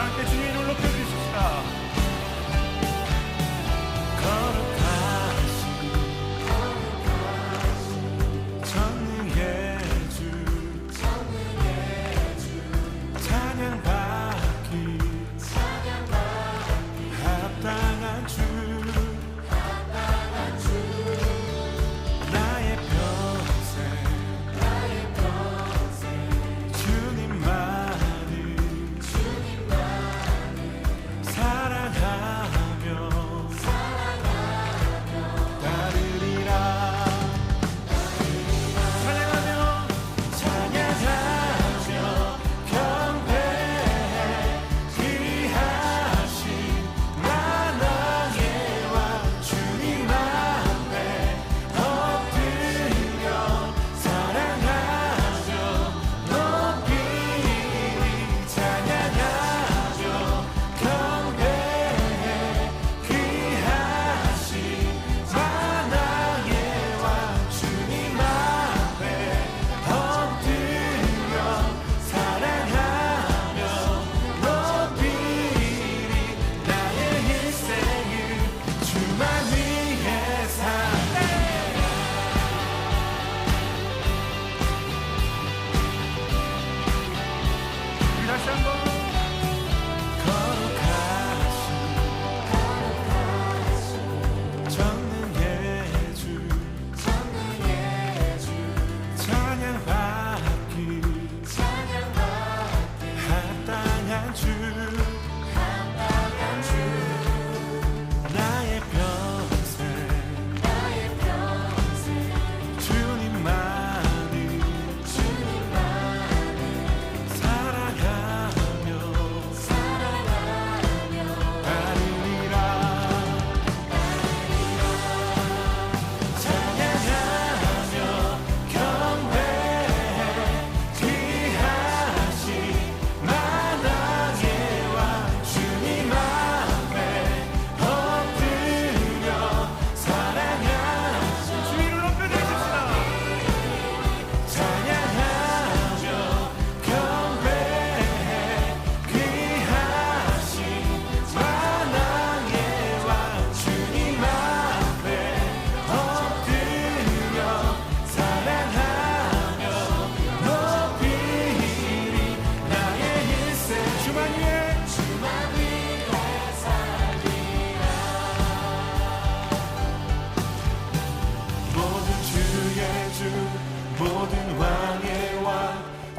함께 주님의 이름을 높여주십시다.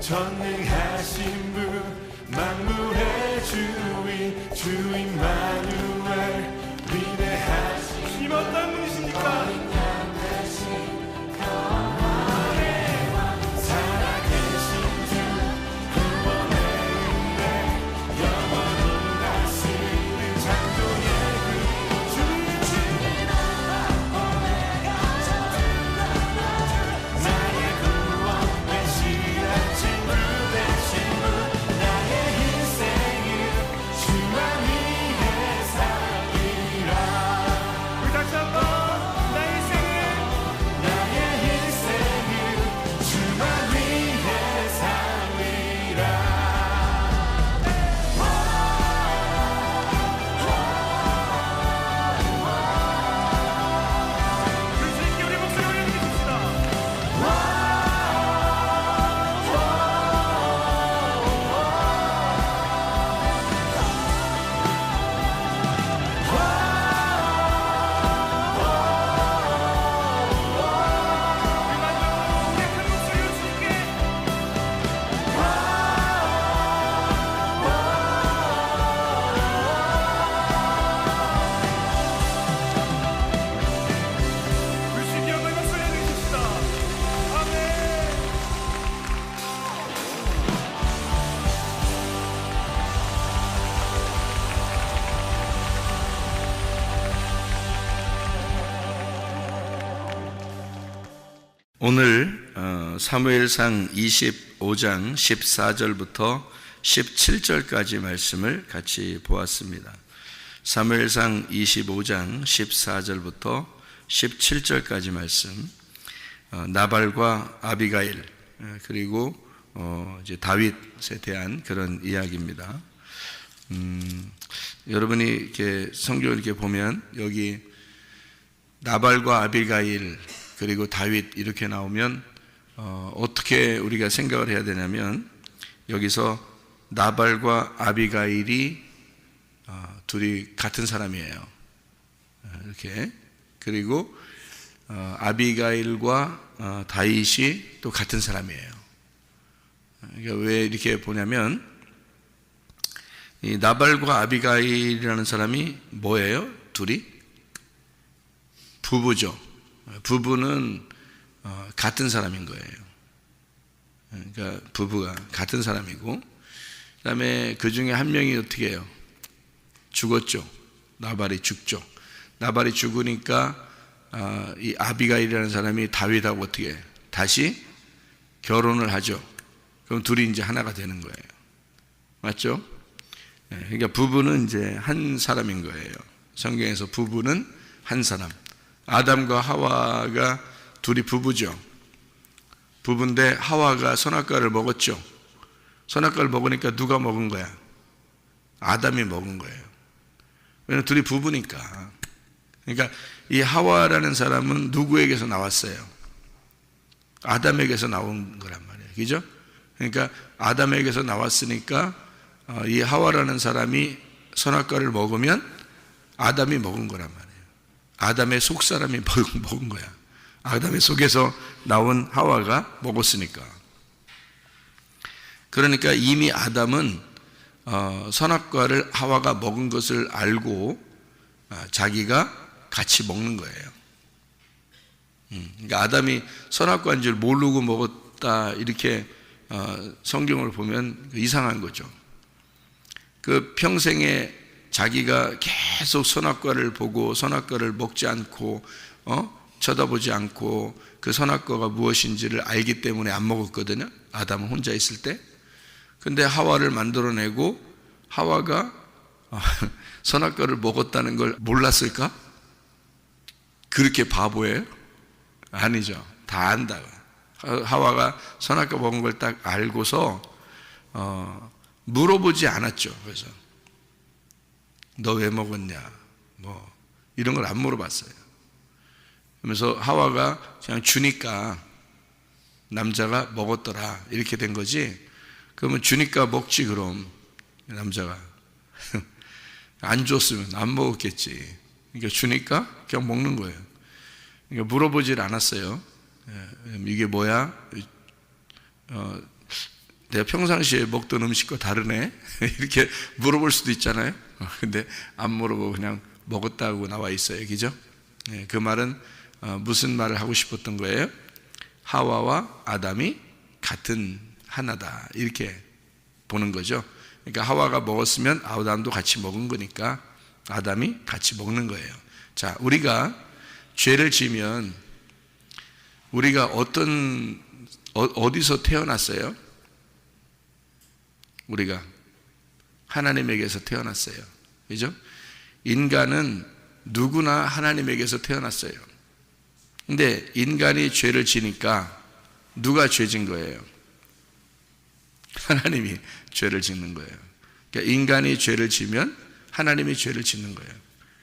전능하신 분 만물의 주인 주 임마누엘 위대하신 주님 어떤 분이십니까? 오늘 사무엘상 25장 14절부터 17절까지 말씀을 같이 보았습니다. 사무엘상 25장 14절부터 17절까지 말씀, 나발과 아비가일 그리고 이제 다윗에 대한 그런 이야기입니다. 여러분이 이렇게 성경을 이렇게 보면 여기 나발과 아비가일 그리고 다윗 이렇게 나오면 어떻게 우리가 생각을 해야 되냐면 여기서 나발과 아비가일이 둘이 같은 사람이에요. 이렇게. 그리고 아비가일과 다윗이 또 같은 사람이에요. 그러니까 왜 이렇게 보냐면 이 나발과 아비가일이라는 사람이 뭐예요? 둘이? 부부죠. 부부는 같은 사람인 거예요. 그러니까 부부가 같은 사람이고, 그 다음에 그 중에 한 명이 어떻게 해요? 죽었죠. 나발이 죽죠. 나발이 죽으니까 이 아비가일이라는 사람이 다윗하고 어떻게 해요? 다시 결혼을 하죠. 그럼 둘이 이제 하나가 되는 거예요. 맞죠? 그러니까 부부는 이제 한 사람인 거예요. 성경에서 부부는 한 사람. 아담과 하와가 둘이 부부죠. 부부인데 하와가 선악과를 먹었죠. 선악과를 먹으니까 누가 먹은 거야? 아담이 먹은 거예요. 왜냐면 둘이 부부니까. 그러니까 이 하와라는 사람은 누구에게서 나왔어요? 아담에게서 나온 거란 말이에요. 그죠? 그러니까 아담에게서 나왔으니까 이 하와라는 사람이 선악과를 먹으면 아담이 먹은 거란 말이에요. 아담의 속사람이 먹은 거야. 아담의 속에서 나온 하와가 먹었으니까. 그러니까 이미 아담은 선악과를 하와가 먹은 것을 알고 자기가 같이 먹는 거예요. 그러니까 아담이 선악과인 줄 모르고 먹었다 이렇게 성경을 보면 이상한 거죠. 그 평생에 자기가 계속 선악과를 보고 선악과를 먹지 않고 쳐다보지 않고 그 선악과가 무엇인지를 알기 때문에 안 먹었거든요. 아담은 혼자 있을 때. 근데 하와를 만들어내고 하와가 선악과를 먹었다는 걸 몰랐을까? 그렇게 바보예요? 아니죠. 다 안다. 하와가 선악과 먹은 걸 딱 알고서 물어보지 않았죠. 그래서 너 왜 먹었냐? 뭐 이런 걸 안 물어봤어요. 그러면서 하와가 그냥 주니까 남자가 먹었더라 이렇게 된 거지. 그러면 주니까 먹지 그럼 남자가 안 줬으면 안 먹었겠지. 그러니까 주니까 그냥 먹는 거예요. 그러니까 물어보질 않았어요. 이게 뭐야? 내가 평상시에 먹던 음식과 다르네? 이렇게 물어볼 수도 있잖아요. 근데 안 물어보고 그냥 먹었다고 나와 있어요. 그죠? 그 말은 무슨 말을 하고 싶었던 거예요? 하와와 아담이 같은 하나다 이렇게 보는 거죠. 그러니까 하와가 먹었으면 아담도 같이 먹은 거니까 아담이 같이 먹는 거예요. 자, 우리가 죄를 지면 우리가 어디서 태어났어요? 우리가 하나님에게서 태어났어요. 그죠? 인간은 누구나 하나님에게서 태어났어요. 근데 인간이 죄를 지니까 누가 죄진 거예요? 하나님이 죄를 짓는 거예요. 그러니까 인간이 죄를 지면 하나님이 죄를 짓는 거예요.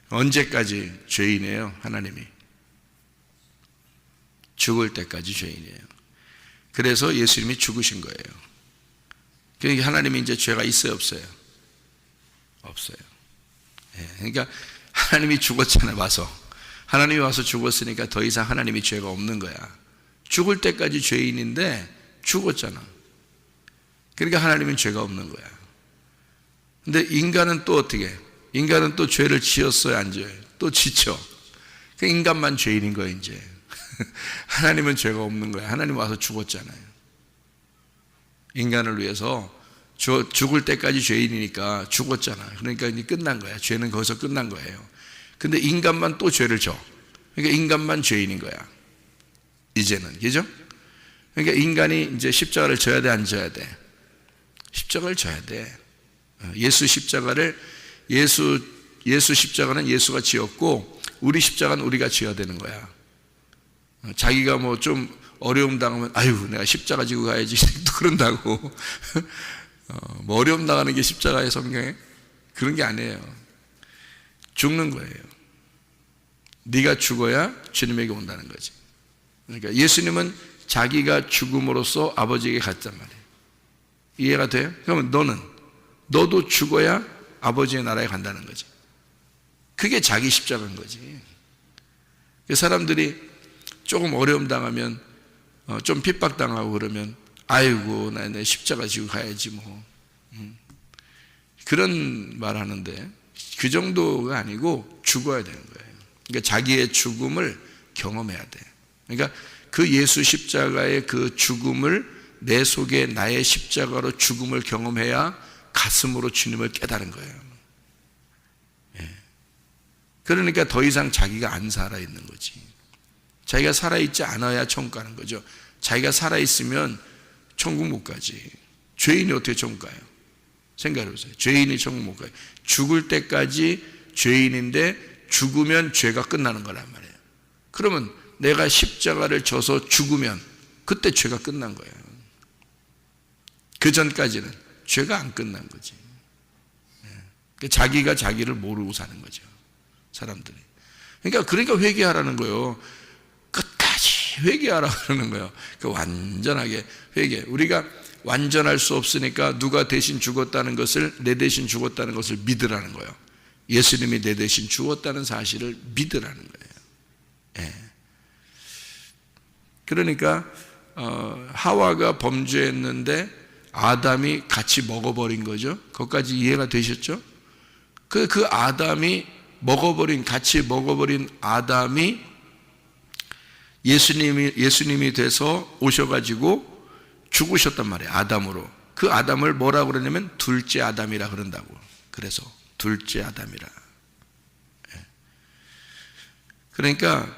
언제까지 죄인이에요? 하나님이 죽을 때까지 죄인이에요. 그래서 예수님이 죽으신 거예요. 그러니까 하나님이 이제 죄가 있어요, 없어요? 없어요. 그러니까 하나님이 죽었잖아요. 와서 하나님이 와서 죽었으니까 더 이상 하나님이 죄가 없는 거야. 죽을 때까지 죄인인데 죽었잖아. 그러니까 하나님은 죄가 없는 거야. 근데 인간은 또 어떻게 해? 인간은 또 죄를 지었어요, 안 지어요? 또 지쳐. 그 인간만 죄인인 거예요, 이제. 하나님은 죄가 없는 거야. 하나님 와서 죽었잖아요. 인간을 위해서 죽을 때까지 죄인이니까 죽었잖아. 그러니까 이제 끝난 거야. 죄는 거기서 끝난 거예요. 근데 인간만 또 죄를 져. 그러니까 인간만 죄인인 거야. 이제는. 그죠? 그러니까 인간이 이제 십자가를 져야 돼, 안 져야 돼? 십자가를 져야 돼. 예수 십자가는 예수가 지었고 우리 십자가는 우리가 지어야 되는 거야. 자기가 뭐 좀 어려움 당하면 아유 내가 십자가 지고 가야지 또 그런다고. 뭐 어려움 당하는 게 십자가의 성경에 그런 게 아니에요. 죽는 거예요. 네가 죽어야 주님에게 온다는 거지. 그러니까 예수님은 자기가 죽음으로써 아버지에게 갔단 말이에요. 이해가 돼요? 그러면 너도 죽어야 아버지의 나라에 간다는 거지. 그게 자기 십자가인 거지. 사람들이 조금 어려움 당하면 좀 핍박당하고 그러면 아이고 나 십자가 지고 가야지 뭐 그런 말 하는데 그 정도가 아니고 죽어야 되는 거예요. 그러니까 자기의 죽음을 경험해야 돼. 그러니까 그 예수 십자가의 그 죽음을 내 속에 나의 십자가로 죽음을 경험해야 가슴으로 주님을 깨달은 거예요. 그러니까 더 이상 자기가 안 살아있는 거지. 자기가 살아있지 않아야 천국 가는 거죠. 자기가 살아있으면 천국 못 가지. 죄인이 어떻게 천국 가요? 생각해보세요. 죄인이 천국 못 가요. 죽을 때까지 죄인인데 죽으면 죄가 끝나는 거란 말이에요. 그러면 내가 십자가를 져서 죽으면 그때 죄가 끝난 거예요. 그 전까지는 죄가 안 끝난 거지. 자기가 자기를 모르고 사는 거죠. 사람들이. 그러니까 회개하라는 거예요. 끝까지 회개하라 그러는 거예요. 완전하게 회개. 우리가 완전할 수 없으니까 누가 대신 죽었다는 것을, 내 대신 죽었다는 것을 믿으라는 거예요. 예수님이 내 대신 죽었다는 사실을 믿으라는 거예요. 예. 그러니까 하와가 범죄했는데 아담이 같이 먹어버린 거죠. 거기까지 이해가 되셨죠? 그 아담이 같이 먹어버린 아담이 예수님이 돼서 오셔가지고 죽으셨단 말이에요. 아담으로. 그 아담을 뭐라고 그러냐면 둘째 아담이라 그런다고. 그래서 둘째 아담이라. 그러니까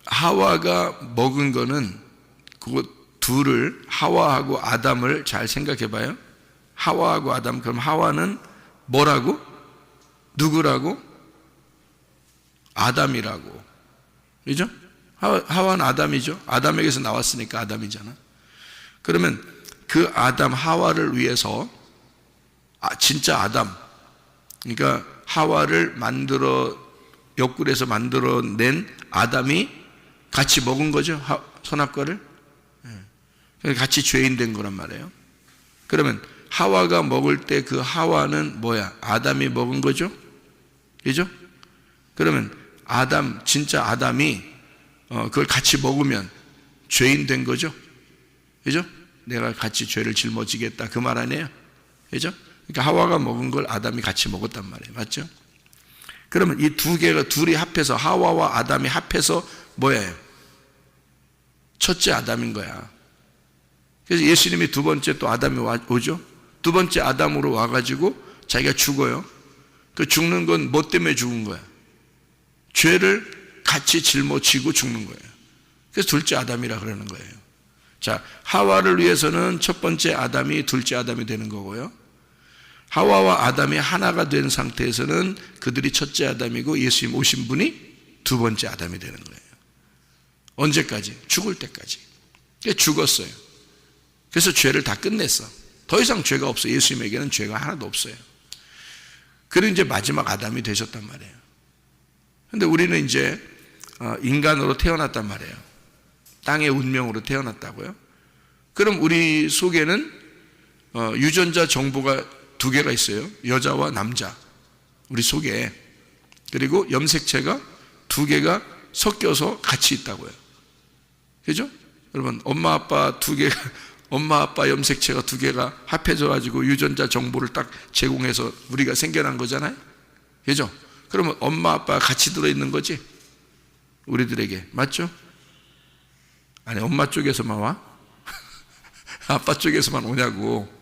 하와가 먹은 거는 그거 둘을, 하와하고 아담을 잘 생각해 봐요. 하와하고 아담. 그럼 하와는 뭐라고? 누구라고? 아담이라고. 그죠? 하와는 아담이죠. 아담에게서 나왔으니까 아담이잖아. 그러면 그 아담 하와를 위해서 진짜 아담, 그러니까 하와를 옆구리에서 만들어낸 아담이 같이 먹은 거죠. 선악과를. 같이 죄인 된 거란 말이에요. 그러면 하와가 먹을 때 그 하와는 뭐야? 아담이 먹은 거죠? 그죠? 그러면 진짜 아담이 그걸 같이 먹으면 죄인 된 거죠? 그죠? 내가 같이 죄를 짊어지겠다 그 말 아니에요? 그죠? 그러니까 하와가 먹은 걸 아담이 같이 먹었단 말이에요. 맞죠? 그러면 이 둘이 합해서, 하와와 아담이 합해서 뭐예요? 첫째 아담인 거야. 그래서 예수님이 두 번째 또 아담이 오죠? 두 번째 아담으로 와가지고 자기가 죽어요. 그 죽는 건 뭐 때문에 죽은 거야? 죄를 같이 짊어지고 죽는 거예요. 그래서 둘째 아담이라 그러는 거예요. 자, 하와를 위해서는 첫 번째 아담이 둘째 아담이 되는 거고요. 하와와 아담이 하나가 된 상태에서는 그들이 첫째 아담이고 예수님 오신 분이 두 번째 아담이 되는 거예요. 언제까지? 죽을 때까지. 그러니까 죽었어요. 그래서 죄를 다 끝냈어. 더 이상 죄가 없어요. 예수님에게는 죄가 하나도 없어요. 그리고 이제 마지막 아담이 되셨단 말이에요. 근데 우리는 이제 인간으로 태어났단 말이에요. 땅의 운명으로 태어났다고요. 그럼 우리 속에는 유전자 정보가 두 개가 있어요. 여자와 남자. 우리 속에. 그리고 염색체가 두 개가 섞여서 같이 있다고요. 그죠? 여러분, 엄마 아빠 염색체가 두 개가 합해져 가지고 유전자 정보를 딱 제공해서 우리가 생겨난 거잖아요. 그죠? 그러면 엄마 아빠가 같이 들어있는 거지? 우리들에게. 맞죠? 아니, 엄마 쪽에서만 와? 아빠 쪽에서만 오냐고.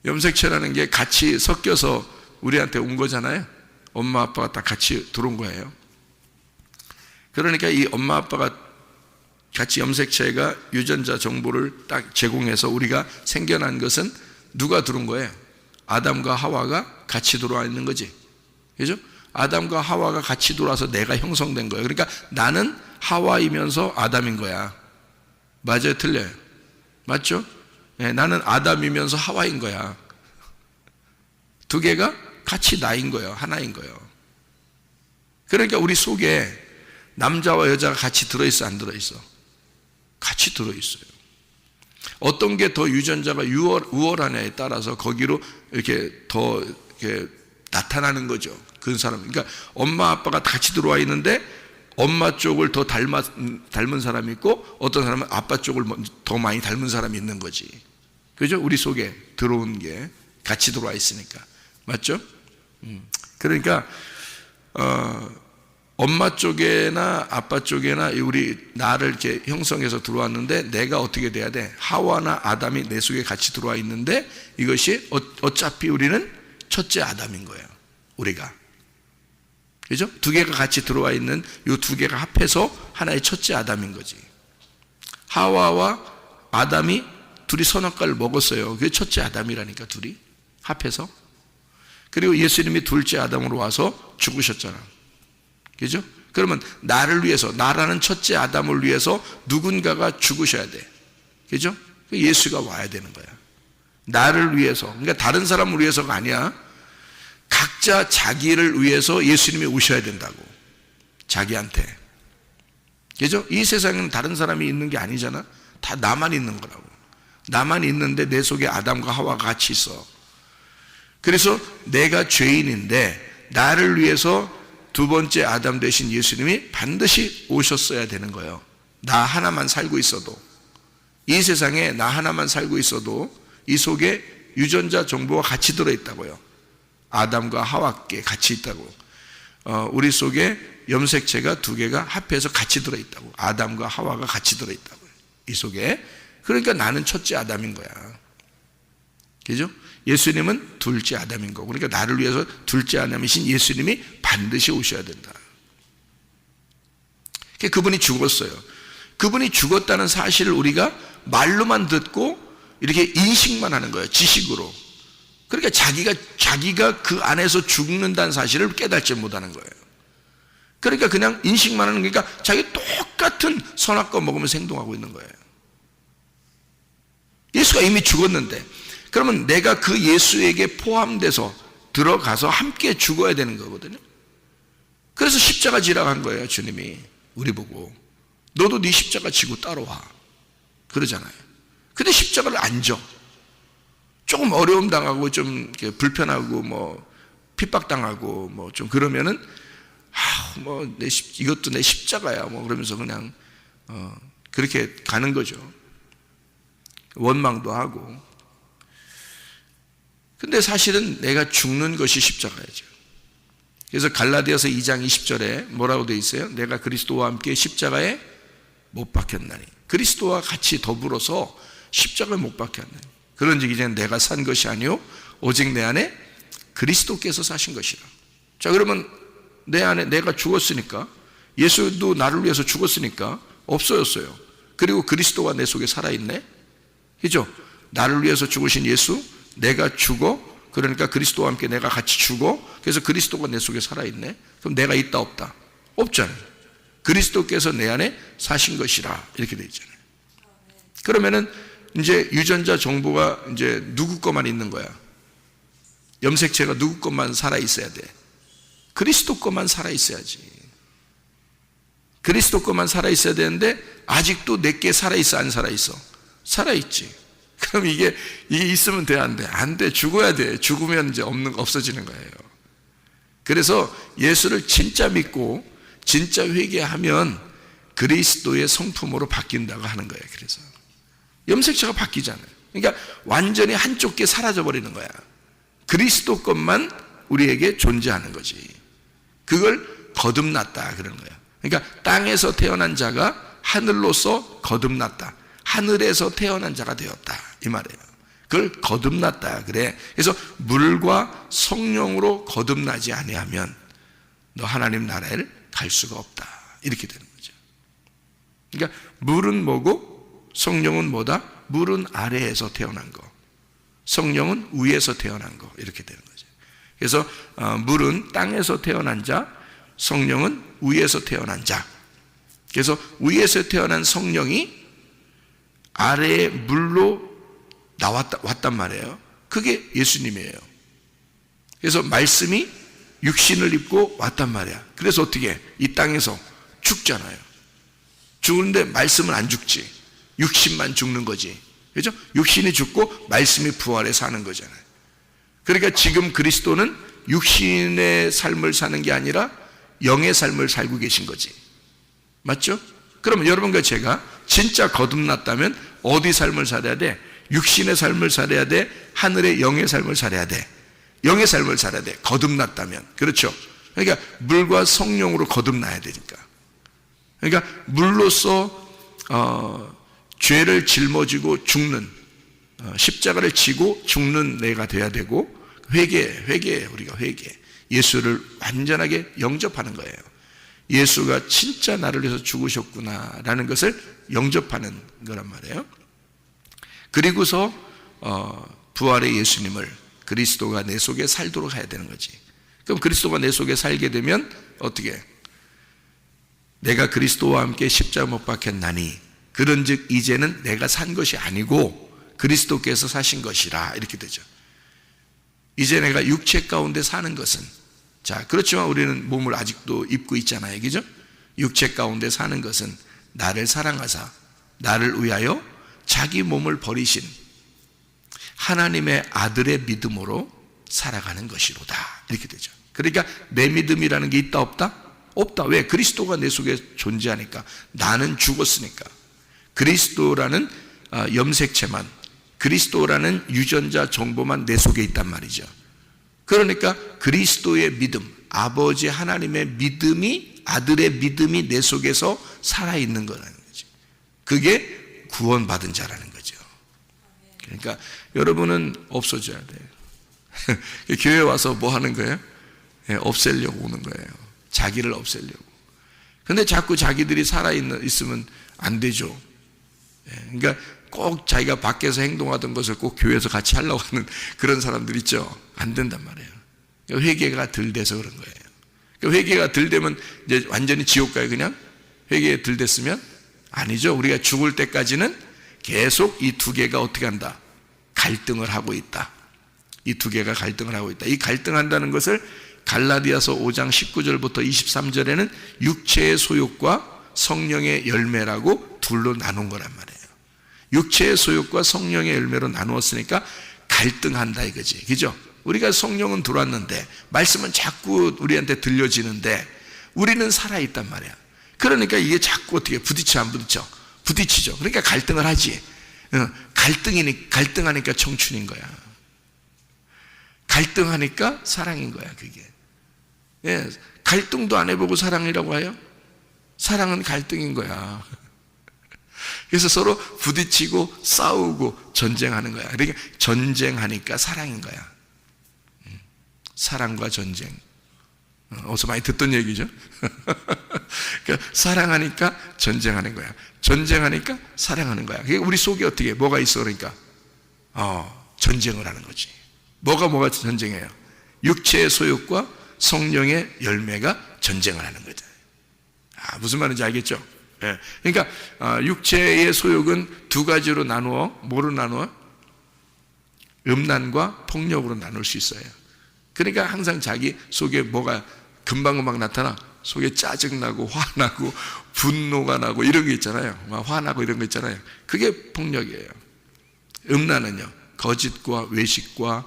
염색체라는 게 같이 섞여서 우리한테 온 거잖아요. 엄마 아빠가 다 같이 들어온 거예요. 그러니까 이 엄마 아빠가 같이 염색체가 유전자 정보를 딱 제공해서 우리가 생겨난 것은 누가 들어온 거예요? 아담과 하와가 같이 들어와 있는 거지. 그죠? 아담과 하와가 같이 들어와서 내가 형성된 거예요. 그러니까 나는 하와이면서 아담인 거야. 맞아요? 틀려요? 맞죠? 네, 나는 아담이면서 하와인 거야. 두 개가 같이 나인 거예요. 하나인 거예요. 그러니까 우리 속에 남자와 여자가 같이 들어있어, 안 들어있어? 같이 들어있어요. 어떤 게 더 유전자가 우월하냐에 따라서 거기로 이렇게 더 이렇게 나타나는 거죠. 그 사람. 그러니까 엄마 아빠가 같이 들어와 있는데 엄마 쪽을 더 닮은 사람이 있고 어떤 사람은 아빠 쪽을 더 많이 닮은 사람이 있는 거지. 그죠? 우리 속에 들어온 게 같이 들어와 있으니까. 맞죠? 그러니까 엄마 쪽에나 아빠 쪽에나 우리 나를 이렇게 형성해서 들어왔는데 내가 어떻게 돼야 돼? 하와나 아담이 내 속에 같이 들어와 있는데 이것이 어차피 우리는 첫째 아담인 거예요. 우리가. 그죠? 두 개가 같이 들어와 있는 이 두 개가 합해서 하나의 첫째 아담인 거지. 하와와 아담이 둘이 선악과를 먹었어요. 그게 첫째 아담이라니까, 둘이 합해서. 그리고 예수님이 둘째 아담으로 와서 죽으셨잖아. 그죠? 그러면 나를 위해서, 나라는 첫째 아담을 위해서 누군가가 죽으셔야 돼. 그죠? 예수가 와야 되는 거야. 나를 위해서. 그러니까 다른 사람을 위해서가 아니야. 각자 자기를 위해서 예수님이 오셔야 된다고. 자기한테. 그죠? 이 세상에는 다른 사람이 있는 게 아니잖아. 다 나만 있는 거라고. 나만 있는데 내 속에 아담과 하와가 같이 있어. 그래서 내가 죄인인데 나를 위해서 두 번째 아담 되신 예수님이 반드시 오셨어야 되는 거예요. 나 하나만 살고 있어도, 이 세상에 나 하나만 살고 있어도 이 속에 유전자 정보가 같이 들어있다고요. 아담과 하와께 같이 있다고. 우리 속에 염색체가 두 개가 합해서 같이 들어있다고. 아담과 하와가 같이 들어있다고요. 이 속에. 그러니까 나는 첫째 아담인 거야. 그죠? 예수님은 둘째 아담인 거고. 그러니까 나를 위해서 둘째 아담이신 예수님이 반드시 오셔야 된다. 그분이 죽었어요. 그분이 죽었다는 사실을 우리가 말로만 듣고 이렇게 인식만 하는 거예요. 지식으로. 그러니까 자기가 그 안에서 죽는다는 사실을 깨닫지 못하는 거예요. 그러니까 그냥 인식만 하는 거니까 자기 똑같은 선악과 먹으면서 행동하고 있는 거예요. 예수가 이미 죽었는데, 그러면 내가 그 예수에게 포함돼서 들어가서 함께 죽어야 되는 거거든요. 그래서 십자가 지라고 한 거예요. 주님이 우리 보고 너도 네 십자가 지고 따라와 그러잖아요. 근데 십자가를 안 져. 조금 어려움 당하고 좀 불편하고 뭐 핍박당하고 뭐 좀 그러면은 뭐 이것도 내 십자가야 뭐 그러면서 그냥 그렇게 가는 거죠. 원망도 하고. 근데 사실은 내가 죽는 것이 십자가이죠. 그래서 갈라디아서 2장 20절에 뭐라고 되어 있어요? 내가 그리스도와 함께 십자가에 못 박혔나니. 그리스도와 같이 더불어서 십자가에 못 박혔나니. 그런즉 이제는 내가 산 것이 아니요 오직 내 안에 그리스도께서 사신 것이라. 자, 그러면 내 안에 내가 죽었으니까, 예수도 나를 위해서 죽었으니까 없어졌어요. 그리고 그리스도가 내 속에 살아있네. 그죠? 나를 위해서 죽으신 예수, 내가 죽어, 그러니까 그리스도와 함께 내가 같이 죽어, 그래서 그리스도가 내 속에 살아있네. 그럼 내가 있다 없다? 없잖아요. 그리스도께서 내 안에 사신 것이라 이렇게 되어 있잖아요. 그러면은 이제 유전자 정보가 이제 누구 것만 있는 거야? 염색체가 누구 것만 살아있어야 돼? 그리스도 것만 살아있어야지. 그리스도 것만 살아있어야 되는데 아직도 내게 살아있어, 안 살아있어? 살아있지. 그럼 이게 있으면 돼, 안 돼? 안 돼. 죽어야 돼. 죽으면 이제 없어지는 거예요. 그래서 예수를 진짜 믿고 진짜 회개하면 그리스도의 성품으로 바뀐다고 하는 거예요. 그래서 염색체가 바뀌잖아요. 그러니까 완전히 한쪽 게 사라져 버리는 거야. 그리스도 것만 우리에게 존재하는 거지. 그걸 거듭났다 그러는 거예요. 그러니까 땅에서 태어난 자가 하늘로서 거듭났다. 하늘에서 태어난 자가 되었다 이 말이에요. 그걸 거듭났다 그래. 그래서 물과 성령으로 거듭나지 아니하면 너 하나님 나라를 갈 수가 없다 이렇게 되는 거죠. 그러니까 물은 뭐고 성령은 뭐다? 물은 아래에서 태어난 거, 성령은 위에서 태어난 거 이렇게 되는 거죠. 그래서 물은 땅에서 태어난 자, 성령은 위에서 태어난 자. 그래서 위에서 태어난 성령이 아래의 물로 왔단 말이에요. 그게 예수님이에요. 그래서 말씀이 육신을 입고 왔단 말이야. 그래서 어떻게 이 땅에서 죽잖아요. 죽는데 말씀은 안 죽지. 육신만 죽는 거지. 그렇죠? 육신이 죽고 말씀이 부활해 사는 거잖아요. 그러니까 지금 그리스도는 육신의 삶을 사는 게 아니라 영의 삶을 살고 계신 거지. 맞죠? 그러면 여러분과 제가 진짜 거듭났다면 어디 삶을 살아야 돼? 육신의 삶을 살아야 돼? 하늘의 영의 삶을 살아야 돼? 영의 삶을 살아야 돼. 거듭났다면. 그렇죠? 그러니까 물과 성령으로 거듭나야 되니까. 그러니까 물로서 죄를 짊어지고 죽는, 십자가를 지고 죽는 내가 돼야 되고, 회개, 우리가 회개. 예수를 완전하게 영접하는 거예요. 예수가 진짜 나를 위해서 죽으셨구나라는 것을 영접하는 거란 말이에요. 그리고서 부활의 예수님을 그리스도가 내 속에 살도록 해야 되는 거지. 그럼 그리스도가 내 속에 살게 되면 어떻게? 내가 그리스도와 함께 십자가 못 박혔나니 그런즉 이제는 내가 산 것이 아니고 그리스도께서 사신 것이라, 이렇게 되죠. 이제 내가 육체 가운데 사는 것은, 자, 그렇지만 우리는 몸을 아직도 입고 있잖아요. 그죠? 육체 가운데 사는 것은 나를 사랑하사 나를 위하여 자기 몸을 버리신 하나님의 아들의 믿음으로 살아가는 것이로다, 이렇게 되죠. 그러니까 내 믿음이라는 게 있다 없다? 없다. 왜? 그리스도가 내 속에 존재하니까. 나는 죽었으니까. 그리스도라는 염색체만, 그리스도라는 유전자 정보만 내 속에 있단 말이죠. 그러니까 그리스도의 믿음, 아버지 하나님의 믿음이, 아들의 믿음이 내 속에서 살아있는 거라는 거죠. 그게 구원받은 자라는 거죠. 그러니까 여러분은 없어져야 돼요. 교회 와서 뭐 하는 거예요? 없애려고 오는 거예요. 자기를 없애려고. 근데 자꾸 자기들이 살아있으면 안 되죠. 그러니까 꼭 자기가 밖에서 행동하던 것을 꼭 교회에서 같이 하려고 하는 그런 사람들 있죠. 안 된단 말이에요. 회개가 덜 돼서 그런 거예요. 회개가 덜 되면 이제 완전히 지옥 가요, 그냥? 회개가 덜 됐으면? 아니죠. 우리가 죽을 때까지는 계속 이 두 개가 어떻게 한다? 갈등을 하고 있다. 이 두 개가 갈등을 하고 있다. 이 갈등한다는 것을 갈라디아서 5장 19절부터 23절에는 육체의 소욕과 성령의 열매라고 둘로 나눈 거란 말이에요. 육체의 소욕과 성령의 열매로 나누었으니까 갈등한다 이거지. 그죠? 우리가 성령은 들어왔는데 말씀은 자꾸 우리한테 들려지는데 우리는 살아있단 말이야. 그러니까 이게 자꾸 어떻게 부딪혀 안 부딪혀? 부딪히죠. 그러니까 갈등을 하지. 갈등하니까 청춘인 거야. 갈등하니까 사랑인 거야, 그게. 예, 갈등도 안 해보고 사랑이라고 해요? 사랑은 갈등인 거야. 그래서 서로 부딪히고 싸우고 전쟁하는 거야. 그러니까 전쟁하니까 사랑인 거야. 사랑과 전쟁. 어디서 많이 듣던 얘기죠? 그러니까 사랑하니까 전쟁하는 거야. 전쟁하니까 사랑하는 거야. 그러니까 우리 속에 어떻게, 뭐가 있어, 그러니까? 전쟁을 하는 거지. 뭐가 전쟁해요? 육체의 소욕과 성령의 열매가 전쟁을 하는 거죠. 무슨 말인지 알겠죠? 예. 그러니까 육체의 소욕은 두 가지로 나누어, 뭐로 나누어? 음란과 폭력으로 나눌 수 있어요. 그러니까 항상 자기 속에 뭐가 금방금방 나타나. 속에 짜증나고 화나고 분노가 나고 이런 게 있잖아요. 막 화나고 이런 거 있잖아요. 그게 폭력이에요. 음란은요, 거짓과 외식과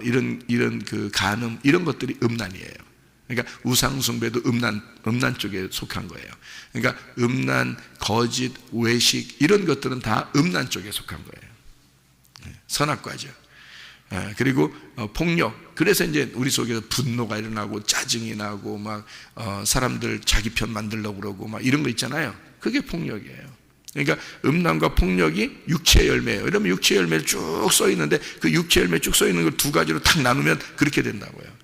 이런 그 간음, 이런 것들이 음란이에요. 그러니까 우상숭배도 음란 쪽에 속한 거예요. 그러니까 음란, 거짓, 외식 이런 것들은 다 음란 쪽에 속한 거예요. 선악과죠. 그리고 폭력. 그래서 이제 우리 속에서 분노가 일어나고 짜증이 나고 막 사람들 자기 편 만들려고 그러고 막 이런 거 있잖아요. 그게 폭력이에요. 그러니까 음란과 폭력이 육체의 열매예요. 이러면 육체의 열매를 쭉 써 있는데 그 육체의 열매 쭉 써 있는 걸 두 가지로 딱 나누면 그렇게 된다고요.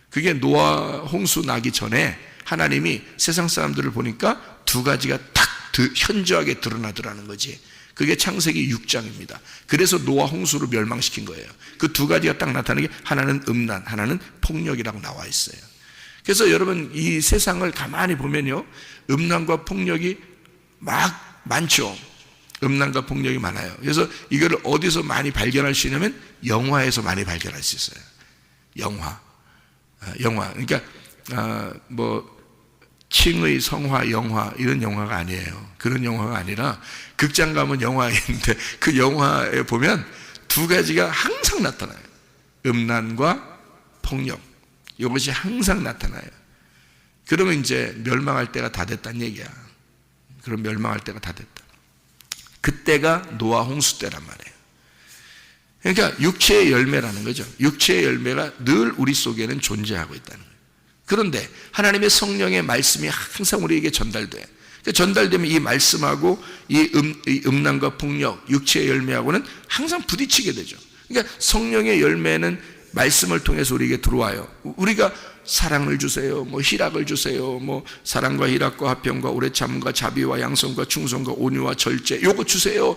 그게 노아 홍수 나기 전에 하나님이 세상 사람들을 보니까 두 가지가 딱 현저하게 드러나더라는 거지. 그게 창세기 6장입니다. 그래서 노아 홍수로 멸망시킨 거예요. 그 두 가지가 딱 나타나는 게 하나는 음란, 하나는 폭력이라고 나와 있어요. 그래서 여러분 이 세상을 가만히 보면요, 음란과 폭력이 막 많죠. 음란과 폭력이 많아요. 그래서 이거를 어디서 많이 발견할 수 있냐면 영화에서 많이 발견할 수 있어요. 영화. 영화. 그러니까 뭐 칭의 성화 영화 이런 영화가 아니에요. 그런 영화가 아니라 극장 가면 영화인데 그 영화에 보면 두 가지가 항상 나타나요. 음란과 폭력. 이것이 항상 나타나요. 그러면 이제 멸망할 때가 다 됐다는 얘기야. 그럼 멸망할 때가 다 됐다. 그때가 노아 홍수 때란 말이에요. 그러니까 육체의 열매라는 거죠. 육체의 열매가 늘 우리 속에는 존재하고 있다는 거예요. 그런데 하나님의 성령의 말씀이 항상 우리에게 전달돼. 전달되면 이 말씀하고 이 음란과 폭력, 육체의 열매하고는 항상 부딪히게 되죠. 그러니까 성령의 열매는 말씀을 통해서 우리에게 들어와요. 우리가 사랑을 주세요, 뭐 희락을 주세요, 뭐 사랑과 희락과 화평과 오래 참음과 자비와 양성과 충성과 온유와 절제, 요거 주세요.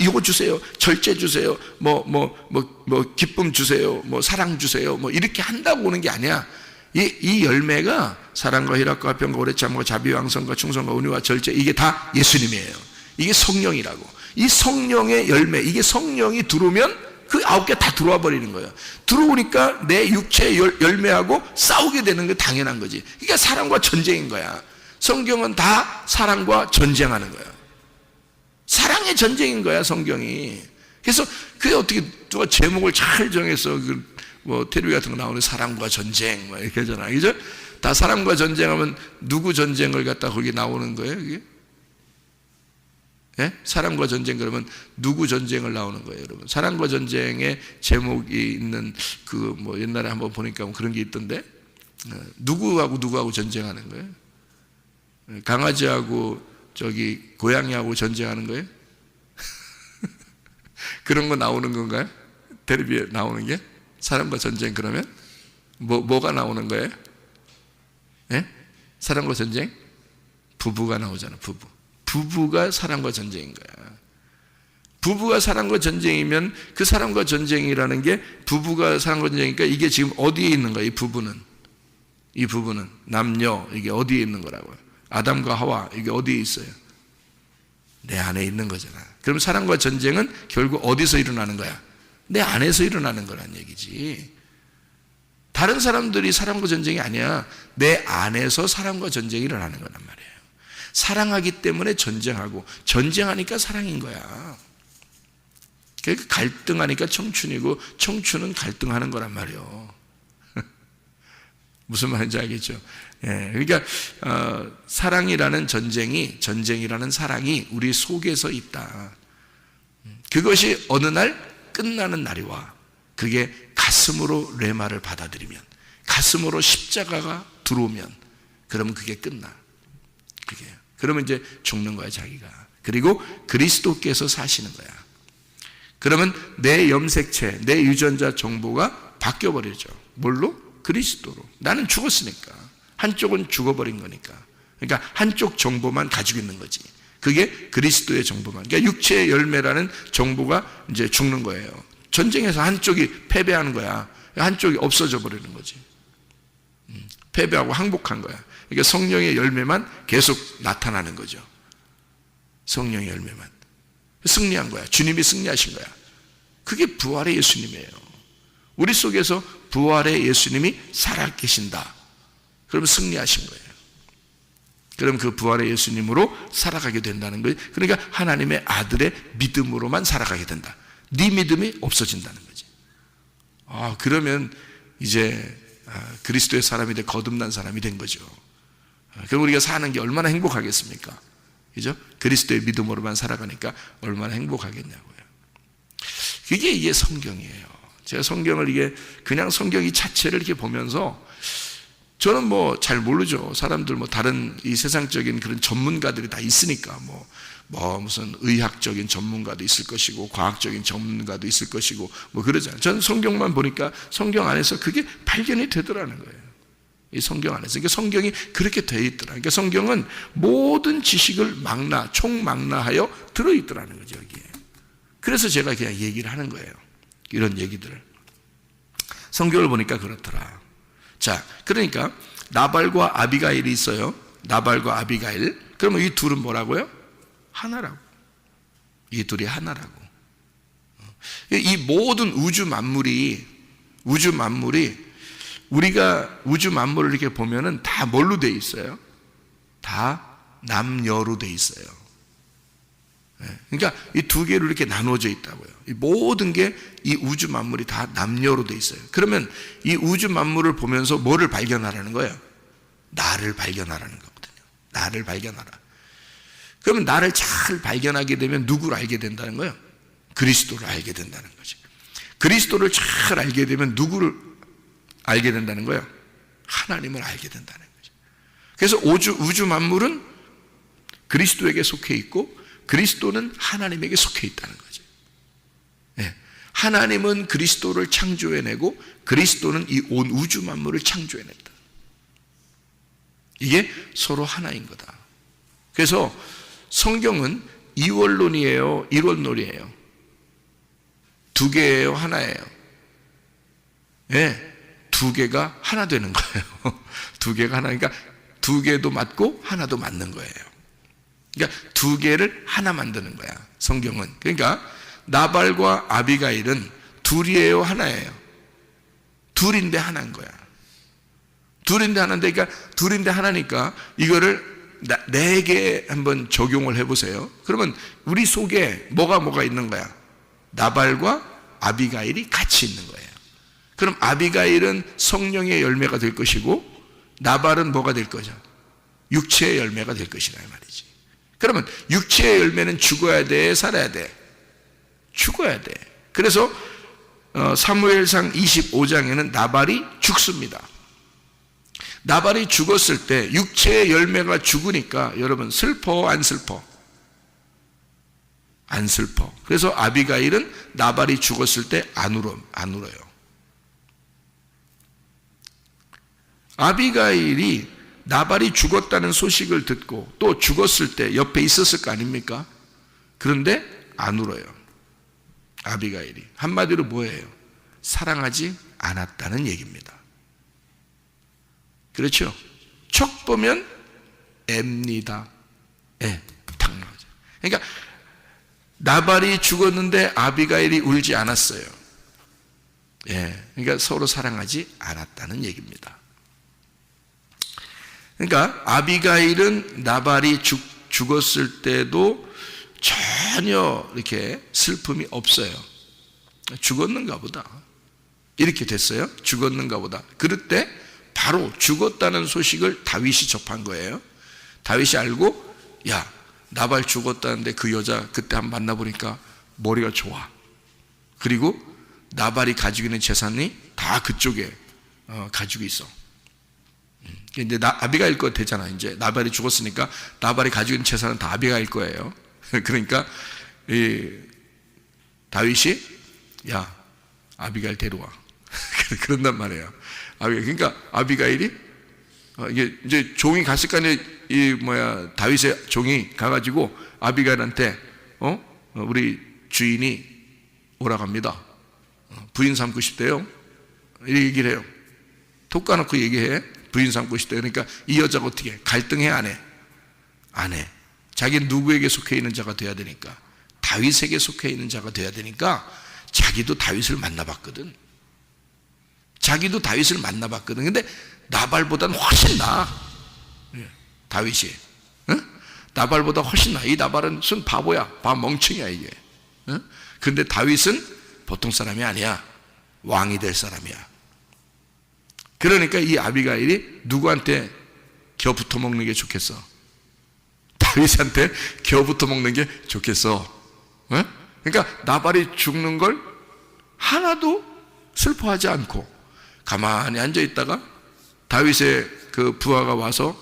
요거 주세요. 절제 주세요. 뭐 기쁨 주세요. 뭐 사랑 주세요. 뭐 이렇게 한다고 오는 게 아니야. 이 열매가 사랑과 희락과 화평과 오래 참음과 자비와 양성과 충성과 온유와 절제, 이게 다 예수님이에요. 이게 성령이라고. 이 성령의 열매, 이게 성령이 들어오면 그 9개 다 들어와 버리는 거예요. 들어오니까 내 육체의 열매하고 싸우게 되는 게 당연한 거지. 그러니까 사랑과 전쟁인 거야. 성경은 다 사랑과 전쟁하는 거야. 사랑의 전쟁인 거야, 성경이. 그래서 그게 어떻게 누가 제목을 잘 정해서 뭐 테레비 같은 거 나오는 사랑과 전쟁 뭐 이렇게 하잖아. 그죠? 다 사랑과 전쟁하면 누구 전쟁을 갖다 거기 나오는 거예요, 이게? 예? 사랑과 전쟁 그러면 누구 전쟁을 나오는 거예요, 여러분? 사랑과 전쟁의 제목이 있는 그 뭐 옛날에 한번 보니까 그런 게 있던데, 누구하고 전쟁하는 거예요? 강아지하고 저기 고양이하고 전쟁하는 거예요? 그런 거 나오는 건가요? 텔레비에 나오는 게? 사랑과 전쟁 그러면 뭐가 나오는 거예요? 예? 사랑과 전쟁? 부부가 나오잖아, 부부가 사랑과 전쟁인 거야. 부부가 사랑과 전쟁이면 그 사랑과 전쟁이라는 게 부부가 사랑과 전쟁이니까 이게 지금 어디에 있는 거야? 이 부부는 남녀, 이게 어디에 있는 거라고요? 아담과 하와, 이게 어디에 있어요? 내 안에 있는 거잖아. 그럼 사랑과 전쟁은 결국 어디서 일어나는 거야? 내 안에서 일어나는 거란 얘기지. 다른 사람들이 사랑과 전쟁이 아니야. 내 안에서 사랑과 전쟁이 일어나는 거란 말이에요. 사랑하기 때문에 전쟁하고, 전쟁하니까 사랑인 거야. 그러니까 갈등하니까 청춘이고, 청춘은 갈등하는 거란 말이에요. 무슨 말인지 알겠죠? 예, 그러니까 사랑이라는 전쟁이라는 사랑이 우리 속에서 있다. 그것이 어느 날 끝나는 날이 와. 그게 가슴으로 레마를 받아들이면, 가슴으로 십자가가 들어오면, 그러면 그게 끝나. 그러면 이제 죽는 거야, 자기가. 그리고 그리스도께서 사시는 거야. 그러면 내 염색체, 내 유전자 정보가 바뀌어버리죠. 뭘로? 그리스도로. 나는 죽었으니까. 한쪽은 죽어버린 거니까. 그러니까 한쪽 정보만 가지고 있는 거지. 그게 그리스도의 정보만. 그러니까 육체의 열매라는 정보가 이제 죽는 거예요. 전쟁에서 한쪽이 패배하는 거야. 한쪽이 없어져 버리는 거지. 패배하고 항복한 거야. 그러니까 성령의 열매만 계속 나타나는 거죠. 성령의 열매만. 승리한 거야. 주님이 승리하신 거야. 그게 부활의 예수님이에요. 우리 속에서 부활의 예수님이 살아계신다. 그러면 승리하신 거예요. 그럼 그 부활의 예수님으로 살아가게 된다는 거예요. 그러니까 하나님의 아들의 믿음으로만 살아가게 된다. 네 믿음이 없어진다는 거지. 그러면 이제 그리스도의 사람이 돼 거듭난 사람이 된 거죠. 그럼 우리가 사는 게 얼마나 행복하겠습니까? 그죠? 그리스도의 믿음으로만 살아가니까 얼마나 행복하겠냐고요. 이게 성경이에요. 제가 성경을 이게 그냥 성경 이 자체를 이렇게 보면서 저는 뭐 잘 모르죠. 사람들 뭐 다른 이 세상적인 그런 전문가들이 다 있으니까 뭐 무슨 의학적인 전문가도 있을 것이고 과학적인 전문가도 있을 것이고 뭐 그러잖아요. 저는 성경만 보니까 성경 안에서 그게 발견이 되더라는 거예요. 이 성경 안에서. 그러니까 성경이 그렇게 되어 있더라. 그러니까 성경은 모든 지식을 총망라하여 들어있더라는 거죠, 여기에. 그래서 제가 그냥 얘기를 하는 거예요. 이런 얘기들을. 성경을 보니까 그렇더라. 자, 그러니까 나발과 아비가일이 있어요. 나발과 아비가일. 그러면 이 둘은 뭐라고요? 하나라고. 이 둘이 하나라고. 이 모든 우주 만물이 우리가 우주 만물을 이렇게 보면은 다 뭘로 돼 있어요? 다 남녀로 돼 있어요. 그러니까 이 두 개로 이렇게 나누어져 있다고요. 이 모든 게 이 우주 만물이 다 남녀로 돼 있어요. 그러면 이 우주 만물을 보면서 뭐를 발견하라는 거예요? 나를 발견하라는 거거든요. 나를 발견하라. 그러면 나를 잘 발견하게 되면 누구를 알게 된다는 거예요? 그리스도를 알게 된다는 거죠. 그리스도를 잘 알게 되면 누구를 알게 된다는 거예요? 하나님을 알게 된다는 거죠. 그래서 우주 만물은 그리스도에게 속해 있고 그리스도는 하나님에게 속해 있다는 거죠. 네. 하나님은 그리스도를 창조해내고 그리스도는 이 온 우주 만물을 창조해냈다. 이게 서로 하나인 거다. 그래서 성경은 이원론이에요, 일원론이에요? 두 개예요, 하나예요? 네, 두 개가 하나 되는 거예요. 두 개가 하나니까 두 개도 맞고 하나도 맞는 거예요. 그러니까 두 개를 하나 만드는 거야, 성경은. 그러니까 나발과 아비가일은 둘이에요, 하나예요? 둘인데 하나인 거야. 둘인데 하나인데, 그러니까 둘인데 하나니까 이거를 네 개 한번 적용을 해보세요. 그러면 우리 속에 뭐가 있는 거야? 나발과 아비가일이 같이 있는 거예요. 그럼 아비가일은 성령의 열매가 될 것이고 나발은 뭐가 될 거죠? 육체의 열매가 될 것이라 말이지. 그러면 육체의 열매는 죽어야 돼, 살아야 돼? 죽어야 돼. 그래서 사무엘상 25장에는 나발이 죽습니다. 나발이 죽었을 때 육체의 열매가 죽으니까 여러분 슬퍼, 안 슬퍼? 안 슬퍼. 그래서 아비가일은 나발이 죽었을 때 안 울어요. 아비가일이 나발이 죽었다는 소식을 듣고 또 죽었을 때 옆에 있었을 거 아닙니까? 그런데 안 울어요. 아비가일이. 한마디로 뭐예요? 사랑하지 않았다는 얘기입니다. 그렇죠? 척 보면 앱니다. 탁 나오죠. 그러니까 나발이 죽었는데 아비가일이 울지 않았어요. 그러니까 서로 사랑하지 않았다는 얘기입니다. 그러니까 아비가일은 나발이 죽었을 때도 전혀 이렇게 슬픔이 없어요. 죽었는가 보다. 이렇게 됐어요. 죽었는가 보다. 그럴 때 바로 죽었다는 소식을 다윗이 접한 거예요. 다윗이 알고, 야, 나발 죽었다는데 그 여자 그때 한번 만나보니까 머리가 좋아. 그리고 나발이 가지고 있는 재산이 다 그쪽에 가지고 있어. 이제 아비가일 거 되잖아. 이제 나발이 죽었으니까 나발이 가지고 있는 재산은 다 아비가일 거예요. 그러니까 다윗이, 야, 아비가일 데려와. 그런단 말이에요. 그러니까 아비가일이 이게 이제 종이 갔을 거 아니에요. 다윗의 종이 가가지고 아비가일한테 우리 주인이 오라고 합니다. 부인 삼고 싶대요. 이렇게 얘기를 해요. 톡 까놓고 얘기해. 부인 삼고 싶대요. 그러니까 이 여자가 어떻게 해? 갈등해, 안 해? 안 해. 자기는 누구에게 속해 있는 자가 돼야 되니까, 다윗에게 속해 있는 자가 돼야 되니까 자기도 다윗을 만나봤거든. 자기도 다윗을 만나봤거든. 근데 나발보다는 훨씬 나아. 다윗이. 응? 나발보다 훨씬 나아. 이 나발은 순 바보야. 멍청이야 이게. 응? 근데 다윗은 보통 사람이 아니야. 왕이 될 사람이야. 그러니까 이 아비가일이 누구한테 겨 붙어 먹는 게 좋겠어? 다윗한테 겨 붙어 먹는 게 좋겠어. 응? 그러니까 나발이 죽는 걸 하나도 슬퍼하지 않고 가만히 앉아 있다가 다윗의 그 부하가 와서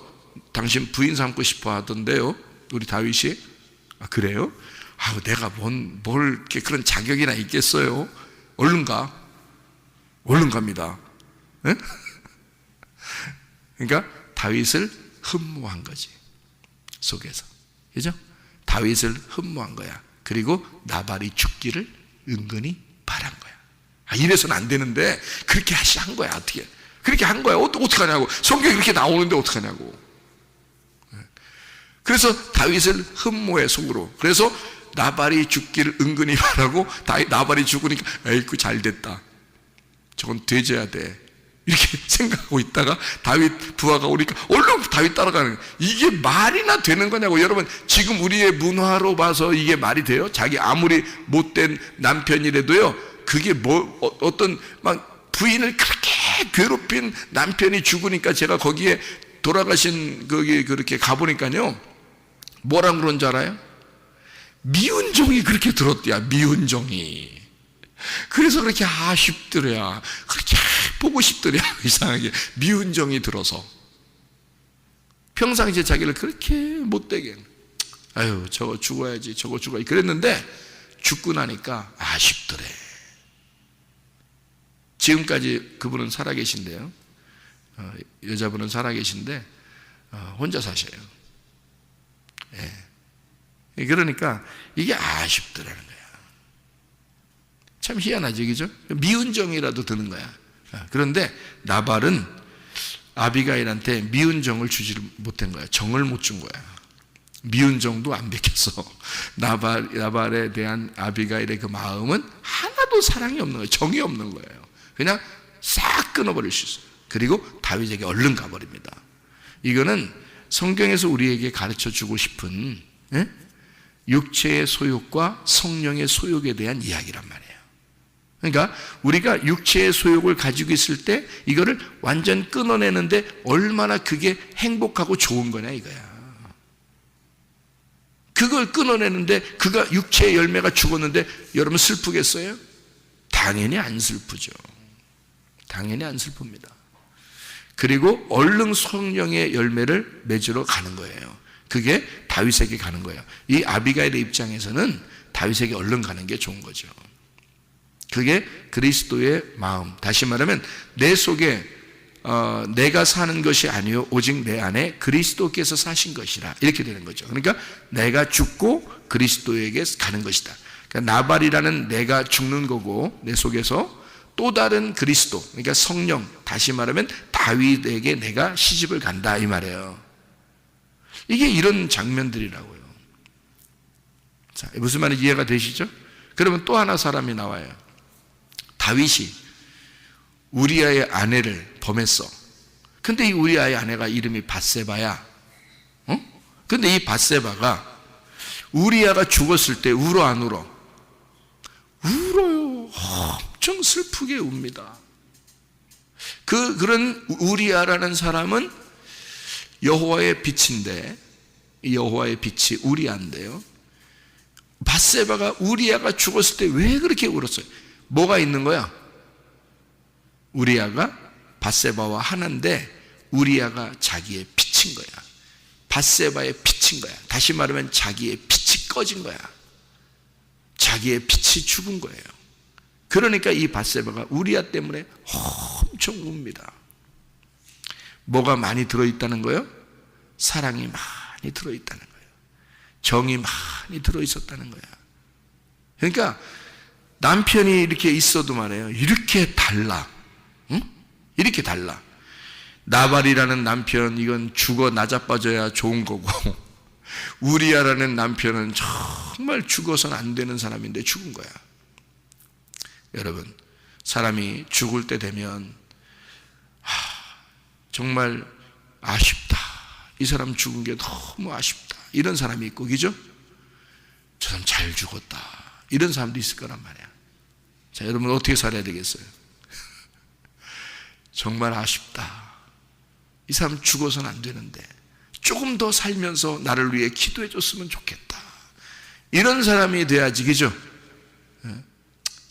당신 부인 삼고 싶어 하던데요. 우리 다윗이. 아, 그래요? 내가 뭘 이렇게 그런 자격이나 있겠어요? 얼른 가. 얼른 갑니다. 네? 그러니까 다윗을 흠모한 거지. 속에서. 그죠? 다윗을 흠모한 거야. 그리고 나발이 죽기를 은근히 바란 거야. 이래서는 안 되는데 그렇게 한 거야. 어떻게? 그렇게 한 거야. 어떻게 하냐고. 성경에 그렇게 나오는데 어떻게 하냐고. 그래서 다윗을 흠모해, 속으로. 그래서 나발이 죽기를 은근히 바라고 나발이 죽으니까 에이구 잘 됐다. 저건 돼져야 돼. 이렇게 생각하고 있다가 다윗 부하가 오니까 얼른 다윗 따라가는 거예요. 이게 말이나 되는 거냐고. 여러분, 지금 우리의 문화로 봐서 이게 말이 돼요? 자기 아무리 못된 남편이라도요, 그게 어떤 막 부인을 그렇게 괴롭힌 남편이 죽으니까 제가 거기에 돌아가신 거기 그렇게 가보니까요, 뭐라고 그런 줄 알아요? 미운 정이 그렇게 들었대야. 미운 정이. 그래서 그렇게 아쉽더래야. 그렇게 보고 싶더래야. 이상하게 미운 정이 들어서 평상시에 자기를 그렇게 못되게, 아유 저거 죽어야지, 저거 죽어야지 그랬는데 죽고 나니까 아쉽더래. 지금까지 그분은 살아계신데요, 여자분은 살아계신데 혼자 사셔요. 예. 그러니까 이게 아쉽더라는 거야. 참 희한하지, 그죠? 미운 정이라도 드는 거야. 그런데 나발은 아비가일한테 미운 정을 주지 못한 거야. 정을 못 준 거야. 미운 정도 안 베꼈어. 나발에 대한 아비가일의 그 마음은 하나도 사랑이 없는 거예요. 정이 없는 거예요. 그냥 싹 끊어버릴 수 있어요. 그리고 다윗에게 얼른 가버립니다. 이거는 성경에서 우리에게 가르쳐 주고 싶은 육체의 소욕과 성령의 소욕에 대한 이야기란 말이에요. 그러니까 우리가 육체의 소욕을 가지고 있을 때 이거를 완전 끊어내는데 얼마나 그게 행복하고 좋은 거냐 이거야. 그걸 끊어내는데 그가 육체의 열매가 죽었는데 여러분 슬프겠어요? 당연히 안 슬프죠. 당연히 안 슬픕니다. 그리고 얼른 성령의 열매를 맺으러 가는 거예요. 그게 다윗에게 가는 거예요. 이 아비가일의 입장에서는 다윗에게 얼른 가는 게 좋은 거죠. 그게 그리스도의 마음. 다시 말하면 내 속에 내가 사는 것이 아니요 오직 내 안에 그리스도께서 사신 것이라, 이렇게 되는 거죠. 그러니까 내가 죽고 그리스도에게 가는 것이다. 그러니까 나발이라는 내가 죽는 거고 내 속에서 또 다른 그리스도, 그러니까 성령, 다시 말하면 다윗에게 내가 시집을 간다 이 말이에요. 이게 이런 장면들이라고요. 자, 무슨 말인지 이해가 되시죠? 그러면 또 하나 사람이 나와요. 다윗이 우리아의 아내를 범했어. 근데 이 우리아의 아내가 이름이 밧세바야. 근데 이 밧세바가 우리아가 죽었을 때 울어 안 울어? 울어요. 엄청 슬프게 웁니다. 그런 우리아라는 사람은 여호와의 빛인데, 여호와의 빛이 우리아인데요, 밧세바가 우리아가 죽었을 때 왜 그렇게 울었어요? 뭐가 있는 거야? 우리아가 밧세바와 하나인데 우리아가 자기의 빛인 거야. 밧세바의 빛인 거야. 다시 말하면 자기의 빛이 꺼진 거야. 자기의 빛이 죽은 거예요. 그러니까 이 밧세바가 우리아 때문에 엄청 웁니다. 뭐가 많이 들어있다는 거예요? 사랑이 많이 들어있다는 거예요. 정이 많이 들어있었다는 거야. 그러니까 남편이 이렇게 있어도 말이에요, 이렇게 달라. 응? 이렇게 달라. 나발이라는 남편, 이건 죽어 나자빠져야 좋은 거고, 우리아라는 남편은 정말 죽어서는 안 되는 사람인데 죽은 거야. 여러분, 사람이 죽을 때 되면 정말 아쉽다, 이 사람 죽은 게 너무 아쉽다, 이런 사람이 있고, 그죠? 저 사람 잘 죽었다, 이런 사람도 있을 거란 말이야. 자, 여러분 어떻게 살아야 되겠어요? 정말 아쉽다, 이 사람 죽어서는 안 되는데 조금 더 살면서 나를 위해 기도해 줬으면 좋겠다, 이런 사람이 돼야지, 그죠?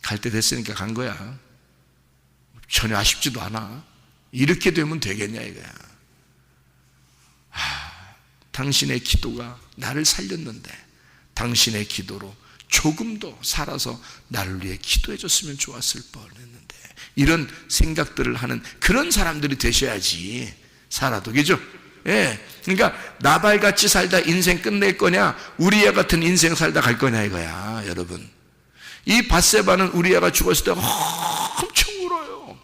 갈 때 됐으니까 간 거야. 전혀 아쉽지도 않아. 이렇게 되면 되겠냐 이거야. 당신의 기도가 나를 살렸는데 당신의 기도로 조금 더 살아서 나를 위해 기도해 줬으면 좋았을 뻔했는데, 이런 생각들을 하는 그런 사람들이 되셔야지 살아도, 그죠? 예. 그러니까 나발같이 살다 인생 끝낼 거냐, 우리아 같은 인생 살다 갈 거냐 이거야. 여러분, 이 밧세바는 우리아가 죽었을 때 엄청 울어요.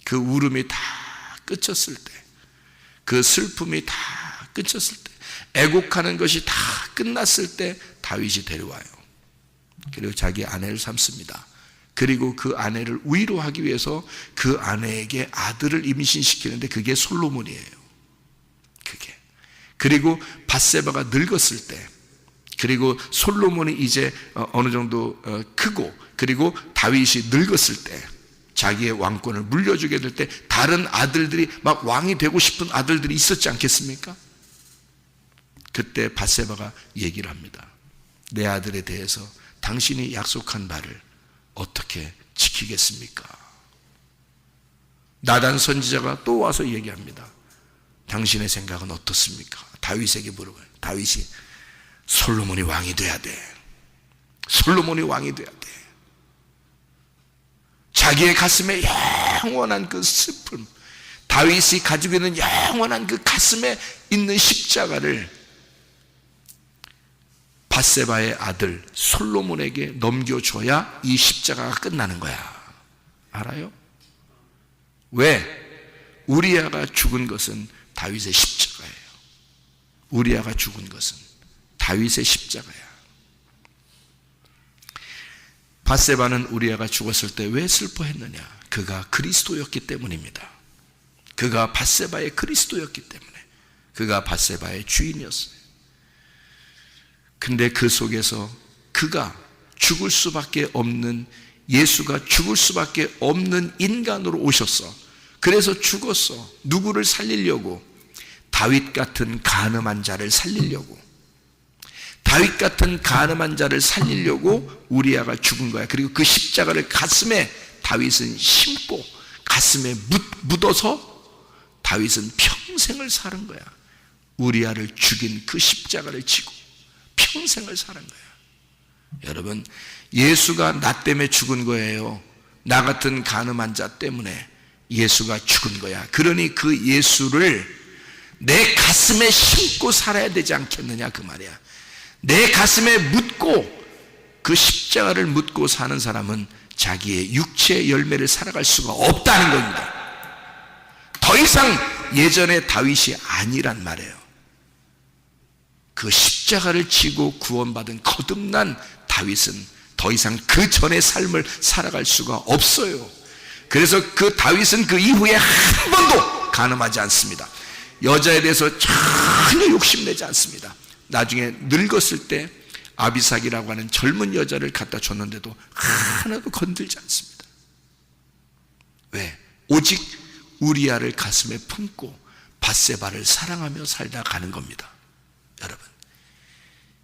그 울음이 다 끝쳤을 때, 그 슬픔이 다 끝쳤을 때, 애곡하는 것이 다 끝났을 때 다윗이 데려와요. 그리고 자기 아내를 삼습니다. 그리고 그 아내를 위로하기 위해서 그 아내에게 아들을 임신시키는데 그게 솔로몬이에요. 그게. 그리고 밧세바가 늙었을 때, 그리고 솔로몬이 이제 어느 정도 크고, 그리고 다윗이 늙었을 때, 자기의 왕권을 물려주게 될 때 다른 아들들이 막 왕이 되고 싶은 아들들이 있었지 않겠습니까? 그때 밧세바가 얘기를 합니다. 내 아들에 대해서 당신이 약속한 바를 어떻게 지키겠습니까? 나단 선지자가 또 와서 얘기합니다. 당신의 생각은 어떻습니까? 다윗에게 물어봐요. 다윗이 솔로몬이 왕이 돼야 돼. 솔로몬이 왕이 돼야 돼. 자기의 가슴에 영원한 그 슬픔, 다윗이 가지고 있는 영원한 그 가슴에 있는 십자가를 밧세바의 아들 솔로몬에게 넘겨줘야 이 십자가가 끝나는 거야. 알아요? 왜? 우리아가 죽은 것은 다윗의 십자가예요. 우리아가 죽은 것은 다윗의 십자가야. 밧세바는 우리아가 죽었을 때 왜 슬퍼했느냐? 그가 그리스도였기 때문입니다. 그가 밧세바의 그리스도였기 때문에. 그가 밧세바의 주인이었어요. 근데 그 속에서 그가 죽을 수밖에 없는, 예수가 죽을 수밖에 없는 인간으로 오셨어. 그래서 죽었어. 누구를 살리려고? 다윗 같은 간음한 자를 살리려고. 다윗 같은 간음한 자를 살리려고 우리아가 죽은 거야. 그리고 그 십자가를 가슴에 다윗은 심고 가슴에 묻어서 다윗은 평생을 사는 거야. 우리아를 죽인 그 십자가를 지고 평생을 사는 거야. 여러분, 예수가 나 때문에 죽은 거예요. 나 같은 간음한 자 때문에 예수가 죽은 거야. 그러니 그 예수를 내 가슴에 심고 살아야 되지 않겠느냐 그 말이야. 내 가슴에 묻고 그 십자가를 묻고 사는 사람은 자기의 육체의 열매를 살아갈 수가 없다는 겁니다. 더 이상 예전의 다윗이 아니란 말이에요. 그 십자가를 지고 구원받은 거듭난 다윗은 더 이상 그 전의 삶을 살아갈 수가 없어요. 그래서 그 다윗은 그 이후에 한 번도 간음하지 않습니다. 여자에 대해서 전혀 욕심내지 않습니다. 나중에 늙었을 때 아비삭이라고 하는 젊은 여자를 갖다 줬는데도 하나도 건들지 않습니다. 왜? 오직 우리아를 가슴에 품고 밧세바를 사랑하며 살다 가는 겁니다. 여러분,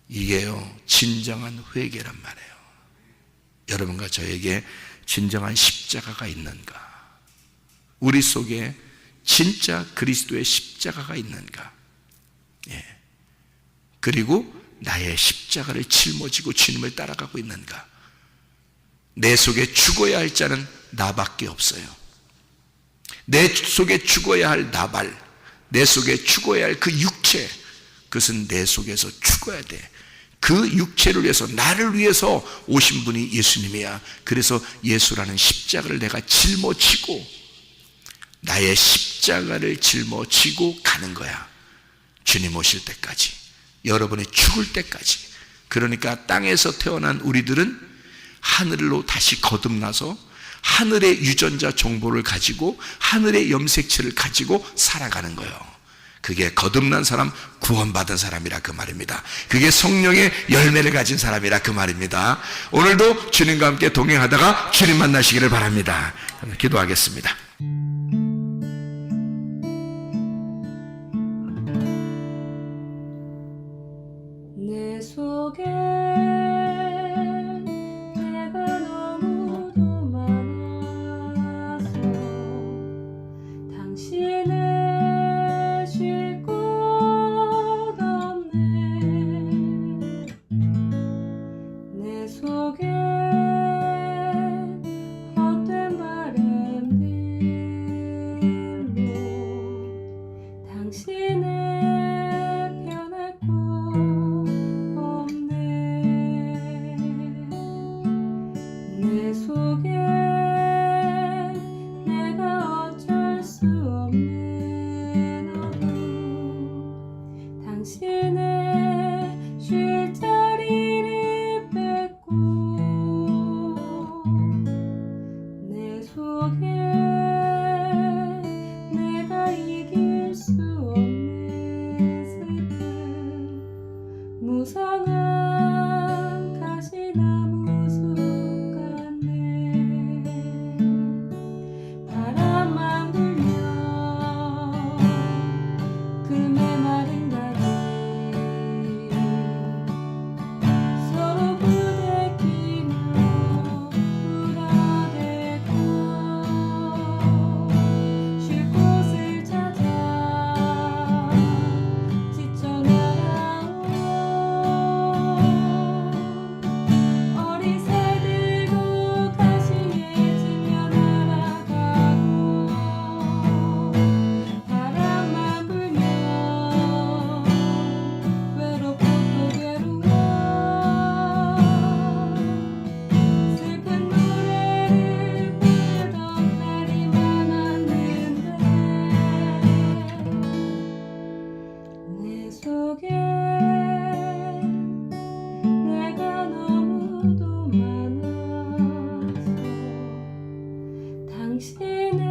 이게요 진정한 회개란 말이에요. 여러분과 저에게 진정한 십자가가 있는가? 우리 속에 진짜 그리스도의 십자가가 있는가? 예. 그리고 나의 십자가를 짊어지고 주님을 따라가고 있는가? 내 속에 죽어야 할 자는 나밖에 없어요. 내 속에 죽어야 할 나발, 내 속에 죽어야 할 그 육체, 그것은 내 속에서 죽어야 돼. 그 육체를 위해서, 나를 위해서 오신 분이 예수님이야. 그래서 예수라는 십자가를 내가 짊어지고, 나의 십자가를 짊어지고 가는 거야. 주님 오실 때까지, 여러분이 죽을 때까지. 그러니까 땅에서 태어난 우리들은 하늘로 다시 거듭나서 하늘의 유전자 정보를 가지고 하늘의 염색체를 가지고 살아가는 거예요. 그게 거듭난 사람, 구원받은 사람이라 그 말입니다. 그게 성령의 열매를 가진 사람이라 그 말입니다. 오늘도 주님과 함께 동행하다가 주님 만나시기를 바랍니다. 기도하겠습니다. 내 속에 내가 너무도 많아서 당신을 쉴 곳 없네. 내 속에 헛된 바램들 속에 내가 이길 수 없는 슬픔 무성한 가시나무 숲 같네 바람만 불면 그 메마른 가지 서로 부대끼며 울어대고 쉴 곳을 찾아 지쳐 날아온 어린 새들도 가시에 지며 날아가고 바람만 불면 외롭고 또 괴로워 슬픈 노래를 부르던 날이 많았는데 내 속에 내가 너무도 많아서 당신은